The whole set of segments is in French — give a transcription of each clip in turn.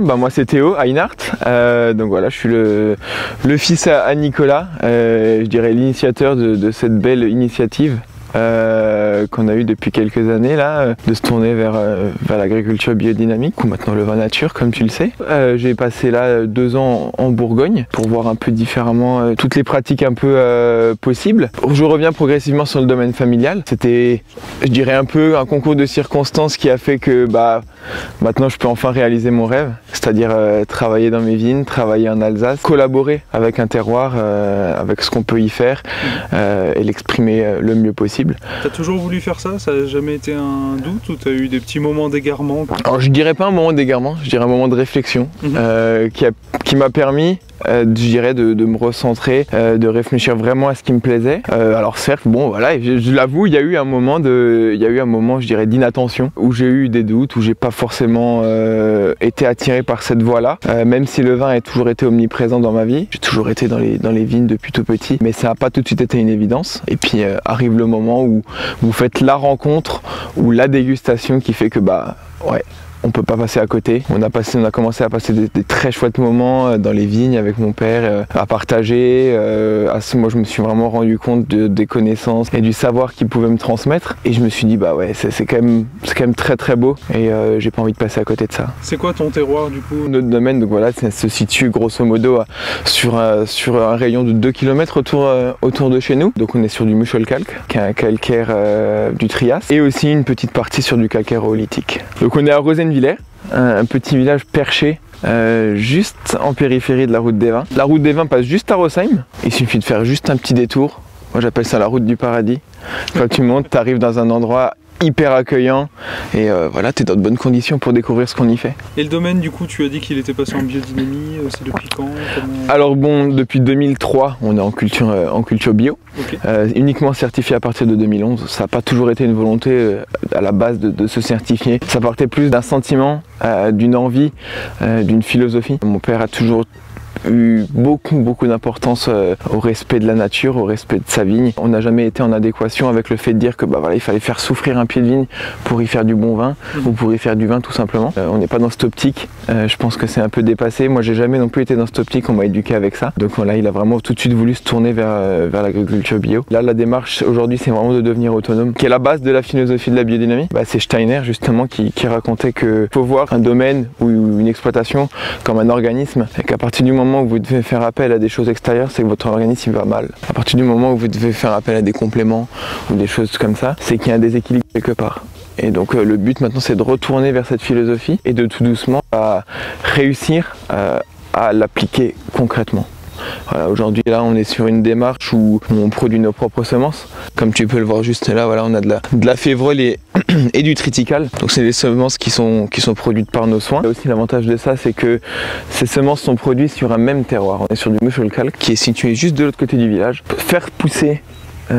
Moi c'est Théo, Einart, donc voilà, je suis le fils à Nicolas, je dirais l'initiateur de cette belle initiative qu'on a eu depuis quelques années là, de se tourner vers l'agriculture biodynamique ou maintenant le vin nature comme tu le sais. J'ai passé là 2 ans en Bourgogne pour voir un peu différemment toutes les pratiques un peu possibles. Je reviens progressivement sur le domaine familial. C'était, je dirais, un peu un concours de circonstances qui a fait que maintenant je peux enfin réaliser mon rêve, c'est-à-dire travailler dans mes vignes, travailler en Alsace, collaborer avec un terroir, avec ce qu'on peut y faire et l'exprimer le mieux possible. T'as toujours voulu faire ça? Ça n'a jamais été un doute ou t'as eu des petits moments d'égarement? Alors je dirais pas un moment d'égarement, je dirais un moment de réflexion qui m'a permis je dirais de me recentrer, de réfléchir vraiment à ce qui me plaisait. Alors certes, bon voilà, je l'avoue, il y a eu un moment, je dirais, d'inattention, où j'ai eu des doutes, où j'ai pas forcément été attiré par cette voie-là, même si le vin a toujours été omniprésent dans ma vie. J'ai toujours été dans les vignes depuis tout petit, mais ça n'a pas tout de suite été une évidence. Et puis arrive le moment où vous faites la rencontre, ou la dégustation qui fait que ouais, on peut pas passer à côté. On a commencé à passer des très chouettes moments dans les vignes avec mon père, à partager. Moi, je me suis vraiment rendu compte des connaissances et du savoir qu'il pouvait me transmettre. Et je me suis dit, ouais, c'est quand même très très beau. Et j'ai pas envie de passer à côté de ça. C'est quoi ton terroir du coup? Notre domaine, donc voilà, ça se situe grosso modo sur un rayon de 2 km autour de chez nous. Donc on est sur du muschelkalk, qui est un calcaire du Trias, et aussi une petite partie sur du calcaire oolitique. Donc on est à Rosenvillers, un petit village perché juste en périphérie de la route des vins. La route des vins passe juste à Rosheim, il suffit de faire juste un petit détour. Moi j'appelle ça la route du paradis. Quand tu montes, tu arrives dans un endroit hyper accueillant et voilà, tu es dans de bonnes conditions pour découvrir ce qu'on y fait. Et le domaine du coup, tu as dit qu'il était passé en biodynamie, c'est depuis quand? Alors bon, depuis 2003, on est en culture bio, okay. Uniquement certifié à partir de 2011. Ça n'a pas toujours été une volonté à la base de se certifier. Ça partait plus d'un sentiment, d'une envie, d'une philosophie. Mon père a toujours eu beaucoup d'importance au respect de la nature, au respect de sa vigne. On n'a jamais été en adéquation avec le fait de dire que voilà, il fallait faire souffrir un pied de vigne pour y faire du bon vin ou pour y faire du vin tout simplement. On n'est pas dans cette optique, je pense que c'est un peu dépassé. Moi j'ai jamais non plus été dans cette optique, on m'a éduqué avec ça. Donc voilà, il a vraiment tout de suite voulu se tourner vers l'agriculture bio. Là la démarche aujourd'hui c'est vraiment de devenir autonome, qui est la base de la philosophie de la biodynamie. C'est Steiner justement qui racontait qu'il faut voir un domaine ou une exploitation comme un organisme, et qu'à partir du moment où vous devez faire appel à des choses extérieures, c'est que votre organisme va mal. À partir du moment où vous devez faire appel à des compléments ou des choses comme ça, c'est qu'il y a un déséquilibre quelque part. Et donc le but maintenant c'est de retourner vers cette philosophie et de tout doucement réussir à l'appliquer concrètement. Voilà, aujourd'hui là on est sur une démarche où on produit nos propres semences. Comme tu peux le voir juste là, voilà, on a de la févrole et du triticale. Donc c'est des semences qui sont produites par nos soins. Et aussi l'avantage de ça c'est que ces semences sont produites sur un même terroir. On est sur du muschelkalk qui est situé juste de l'autre côté du village. Faire pousser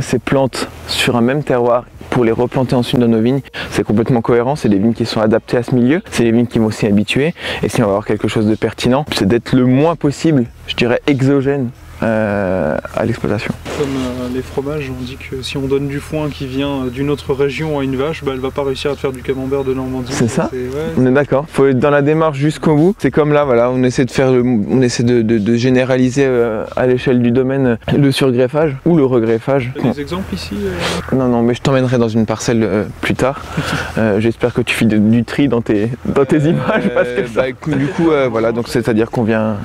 ces plantes sur un même terroir pour les replanter ensuite dans nos vignes, c'est complètement cohérent, c'est des vignes qui sont adaptées à ce milieu, c'est des vignes qui vont s'y habituer, et si on va avoir quelque chose de pertinent, c'est d'être le moins possible, je dirais, exogène à l'exploitation. Comme les fromages, on dit que si on donne du foin qui vient d'une autre région à une vache, elle va pas réussir à faire du camembert de Normandie. C'est ça, on est d'accord. Il faut être dans la démarche jusqu'au bout. C'est comme là, voilà, on essaie de généraliser à l'échelle du domaine le surgreffage ou le regreffage. Tu as des exemples ici Non, mais je t'emmènerai dans une parcelle plus tard. J'espère que tu fais du tri dans tes images. Parce que du coup, voilà, donc c'est-à-dire qu'on vient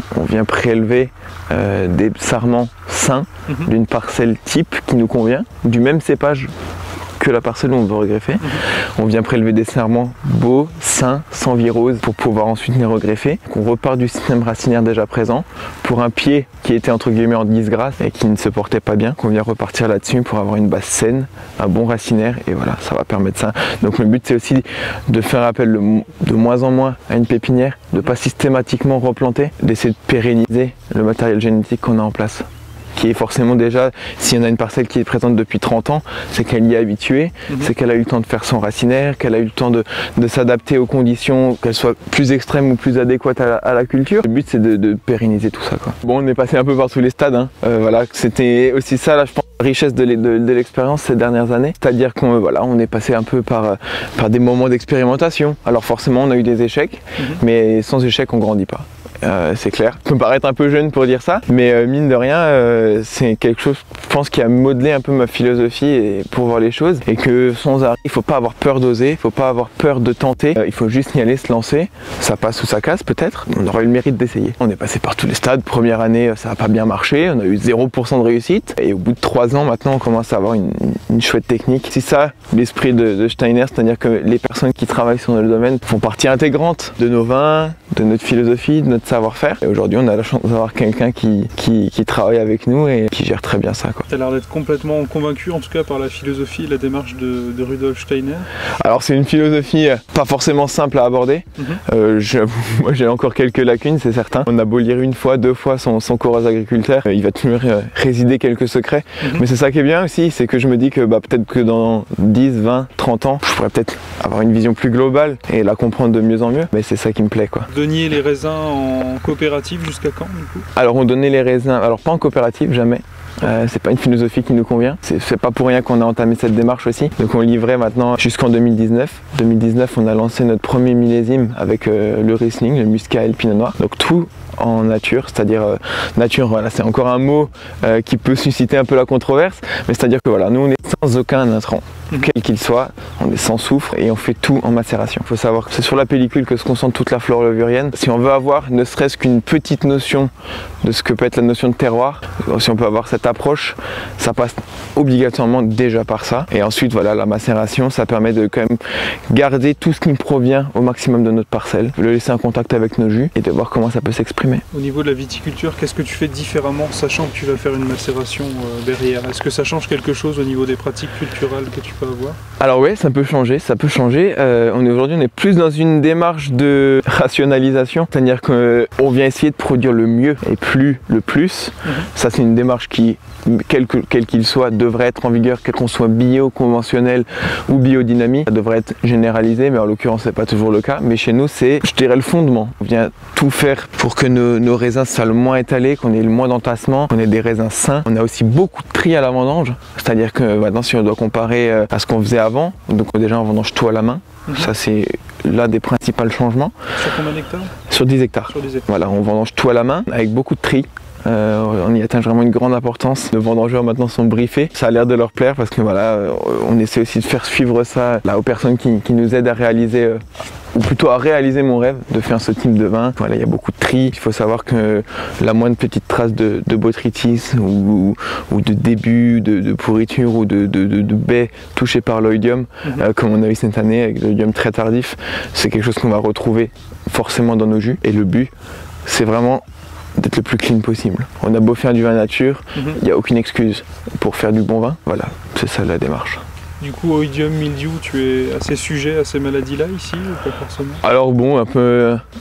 prélever des sarments sains d'une parcelle type qui nous convient, du même cépage que la parcelle où on veut regreffer. On vient prélever des sarments beaux, sains, sans virose pour pouvoir ensuite les regreffer. On repart du système racinaire déjà présent pour un pied qui était entre guillemets en disgrâce et qui ne se portait pas bien, qu'on vient repartir là-dessus pour avoir une base saine, un bon racinaire, et voilà, ça va permettre ça. Donc le but c'est aussi de faire appel de moins en moins à une pépinière, de ne pas systématiquement replanter, d'essayer de pérenniser le matériel génétique qu'on a en place, qui est forcément déjà, s'il y en a une parcelle qui est présente depuis 30 ans, c'est qu'elle y est habituée, c'est qu'elle a eu le temps de faire son racinaire, qu'elle a eu le temps de s'adapter aux conditions, qu'elles soient plus extrêmes ou plus adéquates à la culture. Le but c'est de pérenniser tout ça, quoi. Bon, on est passé un peu par tous les stades, hein. Voilà, c'était aussi ça, là, je pense, la richesse de l'expérience ces dernières années. C'est-à-dire qu'on voilà, on est passé un peu par des moments d'expérimentation. Alors forcément, on a eu des échecs, mais sans échecs, on grandit pas. C'est clair. Je peux me paraître un peu jeune pour dire ça, mais mine de rien, c'est quelque chose, je pense, qui a modelé un peu ma philosophie et pour voir les choses. Et que sans arrêt, il faut pas avoir peur d'oser, il faut pas avoir peur de tenter, il faut juste y aller, se lancer. Ça passe ou ça casse peut-être, on aurait eu le mérite d'essayer. On est passé par tous les stades. Première année, ça n'a pas bien marché, on a eu 0% de réussite. Et au bout de 3 ans, maintenant, on commence à avoir une chouette technique. C'est ça l'esprit de Steiner, c'est-à-dire que les personnes qui travaillent sur le domaine font partie intégrante de nos vins, de notre philosophie, de notre savoir-faire. Et aujourd'hui, on a la chance d'avoir quelqu'un qui travaille avec nous et qui gère très bien ça, quoi. Tu as l'air d'être complètement convaincu, en tout cas, par la philosophie et la démarche de Rudolf Steiner. Alors, c'est une philosophie pas forcément simple à aborder. Moi, j'ai encore quelques lacunes, c'est certain. On a beau lire une fois, 2 fois son cours aux agriculteurs, il va toujours résider quelques secrets. Mais c'est ça qui est bien aussi, c'est que je me dis que peut-être que dans 10, 20, 30 ans, je pourrais peut-être avoir une vision plus globale et la comprendre de mieux en mieux. Mais c'est ça qui me plaît, quoi. Donniez les raisins en coopérative jusqu'à quand, du coup? Alors, on donnait les raisins, alors pas en coopérative, jamais. C'est pas une philosophie qui nous convient. C'est pas pour rien qu'on a entamé cette démarche aussi. Donc on livrait maintenant jusqu'en 2019. 2019, on a lancé notre premier millésime avec le Riesling, le Muscat et le Pinot Noir. Donc tout en nature, c'est-à-dire nature, voilà, c'est encore un mot qui peut susciter un peu la controverse, mais c'est-à-dire que voilà, nous on est sans aucun intrant, quel qu'il soit, on est sans soufre et on fait tout en macération. Il faut savoir que c'est sur la pellicule que se concentre toute la flore levurienne. Si on veut avoir ne serait-ce qu'une petite notion de ce que peut être la notion de terroir, si on peut avoir cette approche, ça passe obligatoirement déjà par ça. Et ensuite, voilà, la macération, ça permet de quand même garder tout ce qui provient au maximum de notre parcelle, le laisser en contact avec nos jus et de voir comment ça peut s'exprimer. Au niveau de la viticulture, qu'est-ce que tu fais différemment, sachant que tu vas faire une macération derrière? Est-ce que ça change quelque chose au niveau des pratiques culturelles que tu peux avoir? Alors oui, ça peut changer, ça peut changer. Aujourd'hui, on est plus dans une démarche de rationalisation, c'est-à-dire qu'on vient essayer de produire le mieux et plus le plus. Ça, c'est une démarche qui, quel qu'il soit, devrait être en vigueur, quel qu'on soit bio, conventionnel ou biodynamie. Ça devrait être généralisé, mais en l'occurrence, c'est pas toujours le cas. Mais chez nous, c'est, je dirais, le fondement. On vient tout faire pour que nos raisins soient le moins étalés, qu'on ait le moins d'entassement, qu'on ait des raisins sains. On a aussi beaucoup de tri à la vendange, c'est-à-dire que maintenant, si on doit comparer à ce qu'on faisait avant, donc déjà on vendange tout à la main. Ça, c'est l'un des principaux changements. Sur combien d'hectares? Sur 10 hectares. Sur 10 hectares. Voilà, on vendange tout à la main avec beaucoup de tri. On y attache vraiment une grande importance. Nos vendangeurs maintenant sont briefés. Ça a l'air de leur plaire parce que voilà, on essaie aussi de faire suivre ça là, aux personnes qui nous aident à réaliser, ou plutôt à réaliser mon rêve de faire ce type de vin. Voilà, il y a beaucoup de tri. Il faut savoir que la moindre petite trace de botrytis ou de début de pourriture ou de baies touchées par l'oïdium, comme on a eu cette année avec l'oïdium très tardif, c'est quelque chose qu'on va retrouver forcément dans nos jus. Et le but, c'est vraiment d'être le plus clean possible. On a beau faire du vin nature, il n'y a aucune excuse pour faire du bon vin. Voilà, c'est ça la démarche. Du coup, oïdium, mildiou, tu es assez sujet à ces maladies-là ici ou pas forcément? Alors bon, un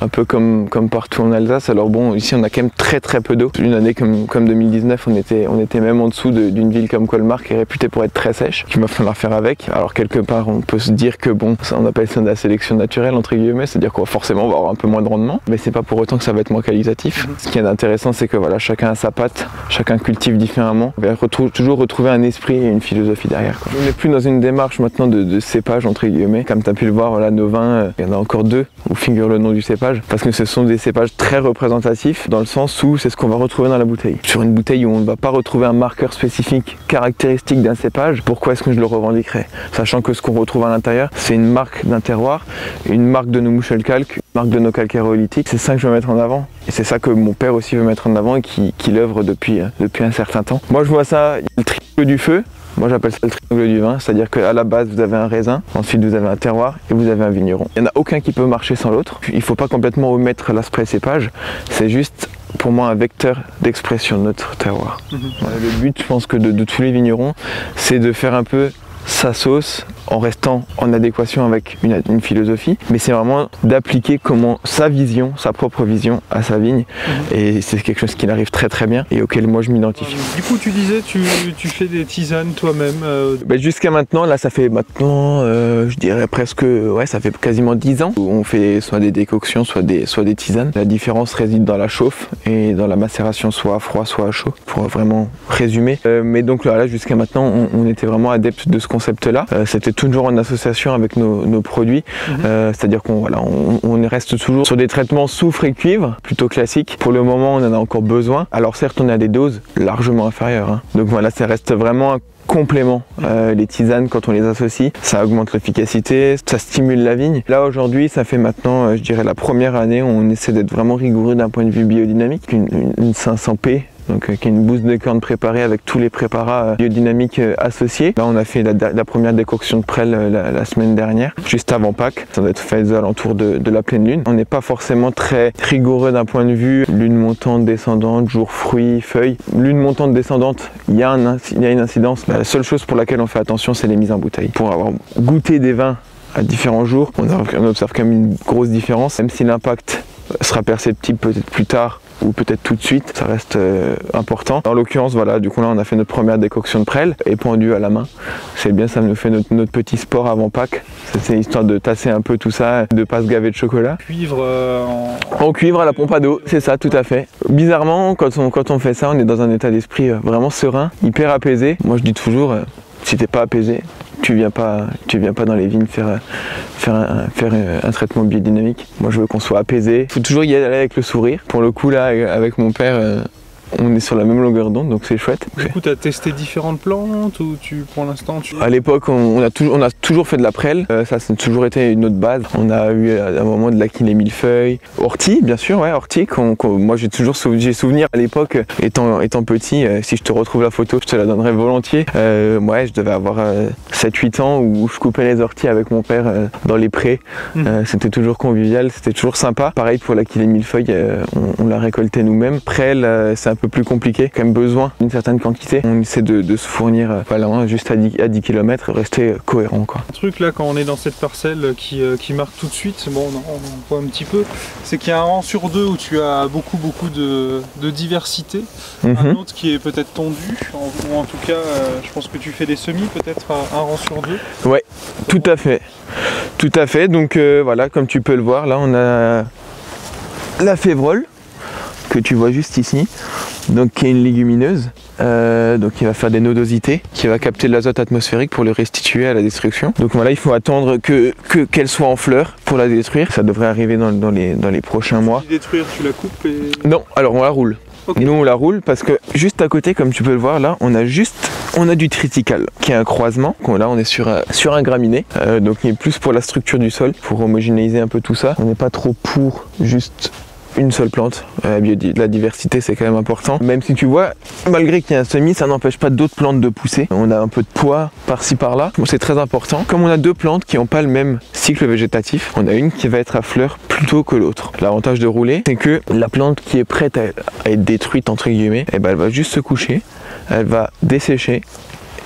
peu comme partout en Alsace. Alors bon, ici on a quand même très peu d'eau. Une année comme 2019, on était même en dessous d'une ville comme Colmar qui est réputée pour être très sèche, qu'il va falloir faire avec. Alors quelque part, on peut se dire que bon, ça, on appelle ça de la sélection naturelle entre guillemets, c'est-à-dire qu'on va forcément avoir un peu moins de rendement, mais c'est pas pour autant que ça va être moins qualitatif. Ce qui est intéressant, c'est que voilà, chacun a sa patte, chacun cultive différemment. On va toujours retrouver un esprit et une philosophie derrière, quoi. On n'est plus dans une démarche maintenant de cépage entre guillemets. Comme tu as pu le voir, voilà, nos vins, il y en a encore 2 où figure le nom du cépage, parce que ce sont des cépages très représentatifs dans le sens où c'est ce qu'on va retrouver dans la bouteille. Sur une bouteille où on ne va pas retrouver un marqueur spécifique caractéristique d'un cépage, pourquoi est-ce que je le revendiquerais? Sachant que ce qu'on retrouve à l'intérieur, c'est une marque d'un terroir, une marque de nos mouches calques, une marque de nos calcaires oolithiques. C'est ça que je veux mettre en avant. Et c'est ça que mon père aussi veut mettre en avant et qui l'œuvre depuis un certain temps. Moi je vois ça, il y a le triangle du feu. Moi j'appelle ça le triangle du vin, c'est-à-dire qu'à la base vous avez un raisin, ensuite vous avez un terroir et vous avez un vigneron. Il n'y en a aucun qui peut marcher sans l'autre. Il ne faut pas complètement omettre l'aspect cépage, c'est juste pour moi un vecteur d'expression de notre terroir. Le but, je pense que de tous les vignerons, c'est de faire un peu sa sauce en restant en adéquation avec une philosophie, mais c'est vraiment d'appliquer sa vision, sa propre vision à sa vigne. Et c'est quelque chose qui arrive très très bien et auquel moi je m'identifie. Du coup, tu disais, tu fais des tisanes toi-même Jusqu'à maintenant, là ça fait je dirais presque, ça fait quasiment 10 ans où on fait soit des décoctions, soit des tisanes. La différence réside dans la chauffe et dans la macération soit à froid, soit à chaud, pour vraiment résumer. Mais donc là jusqu'à maintenant, on était vraiment adepte de ce concept-là. C'était toujours en association avec nos produits, c'est-à-dire qu'on reste toujours sur des traitements soufre et cuivre, plutôt classiques. Pour le moment, on en a encore besoin. Alors certes, on a des doses largement inférieures. Donc voilà, ça reste vraiment un complément. Les tisanes, quand on les associe, ça augmente l'efficacité, ça stimule la vigne. Là aujourd'hui, ça fait maintenant, je dirais, la première année où on essaie d'être vraiment rigoureux d'un point de vue biodynamique. Une 500P, donc qui est une bouse de corne préparée avec tous les préparats biodynamiques associés. Là on a fait la première décoction de prêle la semaine dernière, juste avant Pâques. Ça doit être fait aux alentours de la pleine lune. On n'est pas forcément très rigoureux d'un point de vue lune montante, descendante, jour, fruits, feuilles. Lune montante, descendante, il y a une incidence. La seule chose pour laquelle on fait attention, c'est les mises en bouteille. Pour avoir goûté des vins à différents jours, on observe quand même une grosse différence, même si l'impact sera perceptible peut-être plus tard ou peut-être tout de suite, ça reste important. En l'occurrence, voilà, du coup là on a fait notre première décoction de prêle, épandue à la main. C'est bien, ça nous fait notre petit sport avant Pâques. C'est histoire de tasser un peu tout ça, de pas se gaver de chocolat. Cuivre en cuivre à la pompe à dos, c'est ça, tout à fait. Bizarrement, quand on fait ça, on est dans un état d'esprit vraiment serein, hyper apaisé. Moi je dis toujours, si t'es pas apaisé, tu viens pas dans les vignes faire un traitement biodynamique. Moi je veux qu'on soit apaisé. Il faut toujours y aller avec le sourire. Pour le coup là, avec mon père, on est sur la même longueur d'onde, donc c'est chouette. Du coup, tu as testé différentes plantes ou pour l'instant À l'époque, on a toujours fait de la prêle. Ça a toujours été une autre base. On a eu à un moment de la quinée millefeuille, ortie, bien sûr, ortie. Moi, j'ai souvenir à l'époque, étant petit. Si je te retrouve la photo, je te la donnerai volontiers. Je devais avoir 7-8 ans où je coupais les orties avec mon père dans les prés. C'était toujours convivial, c'était toujours sympa. Pareil pour la quinée millefeuille, on la récoltait nous-mêmes. Prêle, c'est un peu plus compliqué, quand même besoin d'une certaine quantité. On essaie de se fournir juste à 10 km, rester cohérent quoi. Un truc là quand on est dans cette parcelle qui marque tout de suite, bon on voit un petit peu, c'est qu'il y a un rang sur deux où tu as beaucoup de diversité, un autre qui est peut-être tendu, ou en tout cas je pense que tu fais des semis peut-être un rang sur deux. Ouais, tout à fait, donc voilà, comme tu peux le voir, là on a la févrole que tu vois juste ici, donc qui est une légumineuse, donc qui va faire des nodosités, qui va capter de l'azote atmosphérique pour le restituer à la destruction. Donc voilà, il faut attendre qu'elle soit en fleurs pour la détruire. Ça devrait arriver dans les prochains mois. Détruire, tu la coupes et... Non, alors on la roule. Okay. Nous on la roule parce que juste à côté, comme tu peux le voir là, on a du triticale qui est un croisement. Là on est sur un graminé, donc il est plus pour la structure du sol, pour homogénéiser un peu tout ça. On n'est pas trop pour juste une seule plante. La diversité c'est quand même important. Même si tu vois, malgré qu'il y ait un semis, ça n'empêche pas d'autres plantes de pousser. On a un peu de poids par-ci par-là. Bon, c'est très important. Comme on a deux plantes qui n'ont pas le même cycle végétatif, on a une qui va être à fleurs plutôt que l'autre. L'avantage de rouler, c'est que la plante qui est prête à être détruite entre guillemets, elle va juste se coucher, elle va dessécher.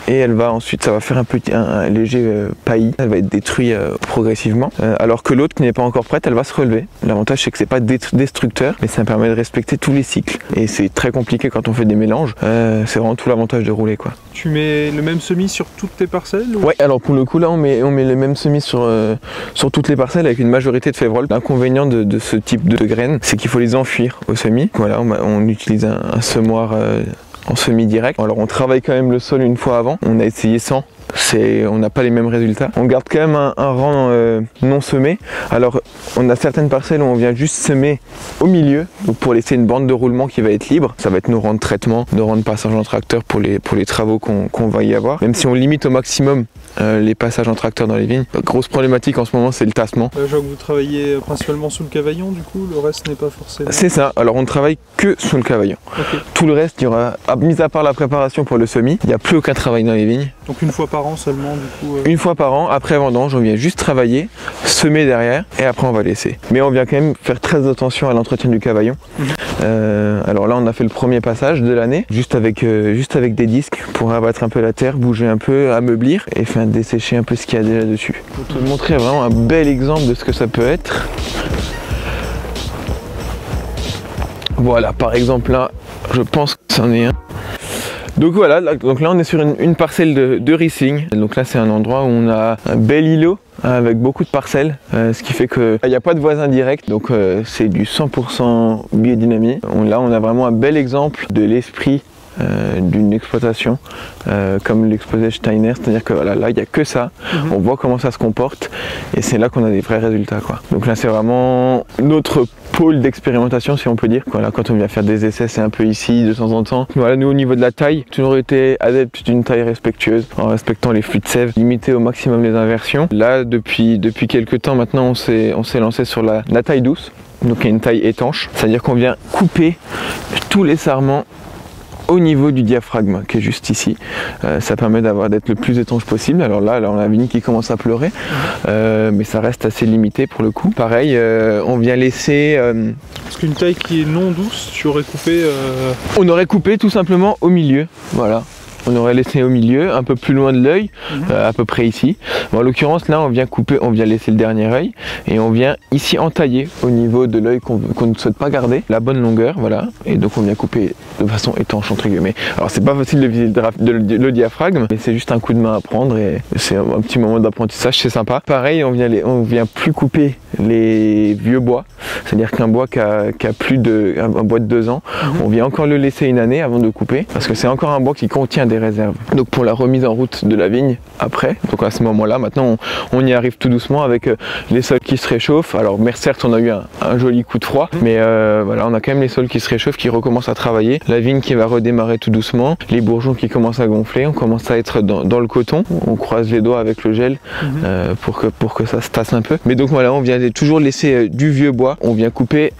Et elle va ensuite, ça va faire un léger paillis, elle va être détruite progressivement, alors que l'autre qui n'est pas encore prête, elle va se relever. L'avantage c'est que c'est pas destructeur, mais ça permet de respecter tous les cycles. Et c'est très compliqué quand on fait des mélanges, c'est vraiment tout l'avantage de rouler quoi. Tu mets le même semis sur toutes tes parcelles ou... Ouais, alors pour le coup là on met les mêmes semis sur toutes les parcelles avec une majorité de févroles. L'inconvénient de ce type de graines, c'est qu'il faut les enfuir au semis. Voilà, on utilise un semoir en semis direct. Alors on travaille quand même le sol une fois avant, on a essayé sans, on n'a pas les mêmes résultats. On garde quand même un rang non semé. Alors on a certaines parcelles où on vient juste semer au milieu, donc pour laisser une bande de roulement qui va être libre. Ça va être nos rangs de traitement, nos rangs de passage en tracteur pour les travaux qu'on va y avoir. Même si on limite au maximum les passages en tracteur dans les vignes. La grosse problématique en ce moment c'est le tassement. Je vois que vous travaillez principalement sous le cavaillon du coup, le reste n'est pas forcément... C'est ça, alors on ne travaille que sous le cavaillon. Okay. Tout le reste, il y aura, mis à part la préparation pour le semis, il n'y a plus aucun travail dans les vignes. Donc une fois par an seulement du coup Une fois par an, après vendange, on vient juste travailler, semer derrière et après on va laisser. Mais on vient quand même faire très attention à l'entretien du cavaillon. Alors là on a fait le premier passage de l'année, juste avec des disques pour abattre un peu la terre, bouger un peu, ameublir et faire dessécher un peu ce qu'il y a déjà dessus. Pour te montrer vraiment un bel exemple de ce que ça peut être. Voilà, par exemple là, je pense que c'en est un. Donc voilà, donc là on est sur une parcelle de Riesling. Donc là c'est un endroit où on a un bel îlot avec beaucoup de parcelles, ce qui fait qu'il n'y a pas de voisin direct, donc c'est du 100% biodynamie. Là on a vraiment un bel exemple de l'esprit d'une exploitation comme l'exposait Steiner, c'est-à-dire que voilà, là il n'y a que ça, on voit comment ça se comporte et c'est là qu'on a des vrais résultats, quoi. Donc là c'est vraiment notre pôle d'expérimentation, si on peut dire. Voilà, quand on vient faire des essais, c'est un peu ici de temps en temps. Voilà, nous au niveau de la taille, toujours été adepte d'une taille respectueuse, en respectant les flux de sève, limiter au maximum les inversions. Là depuis quelques temps maintenant, on s'est lancé sur la taille douce, donc il y a une taille étanche, c'est-à-dire qu'on vient couper tous les sarments au niveau du diaphragme qui est juste ici. Ça permet d'être le plus étanche possible. Alors là on a la vigne qui commence à pleurer, mais ça reste assez limité pour le coup. Pareil, on vient laisser... Parce qu'une taille qui est non douce, tu aurais coupé... On aurait coupé tout simplement au milieu, voilà. On aurait laissé au milieu, un peu plus loin de l'œil, à peu près ici. Bon, en l'occurrence, là, on vient couper, on vient laisser le dernier œil et on vient ici entailler au niveau de l'œil qu'on ne souhaite pas garder, la bonne longueur, voilà. Et donc, on vient couper de façon étanche, entre guillemets. Alors, c'est pas facile de viser le diaphragme, mais c'est juste un coup de main à prendre et c'est un petit moment d'apprentissage, c'est sympa. Pareil, on vient plus couper les vieux bois, c'est-à-dire qu'un bois qui a plus de un bois de 2 ans, on vient encore le laisser une année avant de couper, parce que c'est encore un bois qui contient des réserves. Donc pour la remise en route de la vigne après, donc à ce moment-là, maintenant on y arrive tout doucement avec les sols qui se réchauffent. Alors mais certes on a eu un joli coup de froid, mais voilà, on a quand même les sols qui se réchauffent, qui recommencent à travailler, la vigne qui va redémarrer tout doucement, les bourgeons qui commencent à gonfler, on commence à être dans le coton, on croise les doigts avec le gel pour que ça se tasse un peu. Mais donc voilà, on vient toujours laisser du vieux bois, on vient couper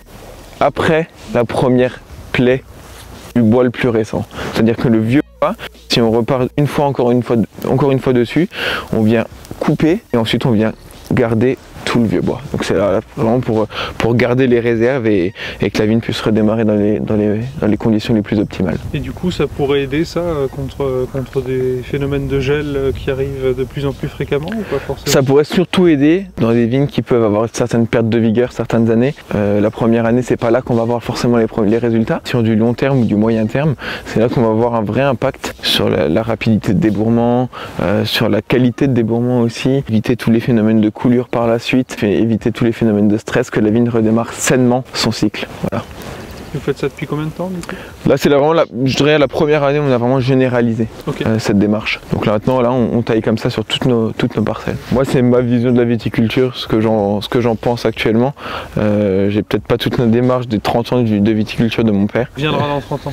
après la première plaie du bois le plus récent. C'est-à-dire que le vieux bois, si on repart encore une fois dessus, on vient couper et ensuite on vient garder tout le vieux bois. Donc c'est vraiment pour garder les réserves et que la vigne puisse redémarrer dans les conditions les plus optimales. Et du coup ça pourrait aider ça contre des phénomènes de gel qui arrivent de plus en plus fréquemment ou pas forcément? Ça pourrait surtout aider dans des vignes qui peuvent avoir certaines pertes de vigueur certaines années. La première année c'est pas là qu'on va voir forcément les résultats. Sur du long terme ou du moyen terme, c'est là qu'on va avoir un vrai impact sur la rapidité de débourrement, sur la qualité de débourement aussi, éviter tous les phénomènes de coulure par la suite, éviter tous les phénomènes de stress, que la vigne redémarre sainement son cycle. Voilà. Vous faites ça depuis combien de temps du coup? Là c'est vraiment je dirais la première année où on a vraiment généralisé cette démarche. Donc là maintenant on taille comme ça sur toutes nos parcelles. Moi c'est ma vision de la viticulture, ce que j'en pense actuellement. J'ai peut-être pas toute la démarche des 30 ans de viticulture de mon père. Viendra dans 30 ans.